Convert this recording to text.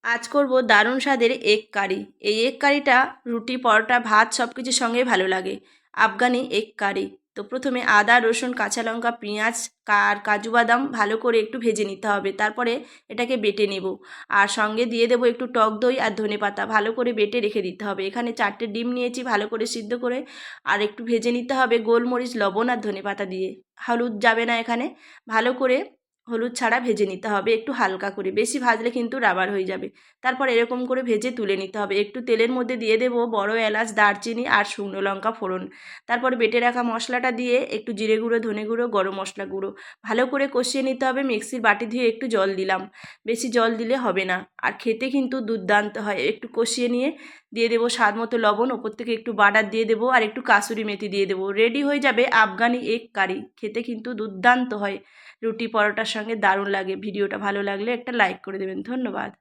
আজ করব দারুণ স্বাদের এগ কারি। এই এগ কারিটা রুটি, পরোটা, ভাত সব কিছুর সঙ্গেই ভালো লাগে। Afghani egg curry. তো প্রথমে আদা, রসুন, কাঁচা লঙ্কা, পেঁয়াজ আর কাজু বাদাম ভালো করে একটু ভেজে নিতে হবে। তারপরে এটাকে বেটে নেব। আর সঙ্গে দিয়ে দেবো একটু টক দই আর ধনেপাতা, ভালো করে বেটে রেখে দিতে হবে। এখানে 4টে ডিম নিয়েছি, ভালো করে সিদ্ধ করে আর একটু ভেজে নিতে হবে গোলমরিচ, লবণ আর ধনেপাতা দিয়ে। হলুদ যাবে না এখানে। ভালো করে হলুদ ছাড়া ভেজে নিতে হবে একটু হালকা করে, বেশি ভাজলে কিন্তু রাবার হয়ে যাবে। তারপর এরকম করে ভেজে তুলে নিতে হবে। একটু তেলের মধ্যে দিয়ে দেবো বড় এলাচ, দারচিনি আর শুকনো লঙ্কা ফোড়ন। তারপর বেটে রাখা মশলাটা দিয়ে একটু জিরে গুঁড়ো, ধনে গুঁড়ো, গরম মশলা গুঁড়ো ভালো করে কষিয়ে নিতে হবে। মিক্সির বাটি ধুয়ে একটু জল দিলাম, বেশি জল দিলে হবে না। আর খেতে কিন্তু দুর্দান্ত হয়। একটু কষিয়ে নিয়ে দিয়ে দেবো স্বাদ মতো লবণ, ওপর থেকে একটু বাটার দিয়ে দেবো আর একটু কাসুরি মেথি দিয়ে দেবো। রেডি হয়ে যাবে আফগানি এগ কারি। খেতে কিন্তু দুর্দান্ত হয়, রুটি পরোটার সঙ্গে দারুণ লাগে। ভিডিওটা ভালো লাগলে একটা লাইক করে দেবেন। ধন্যবাদ।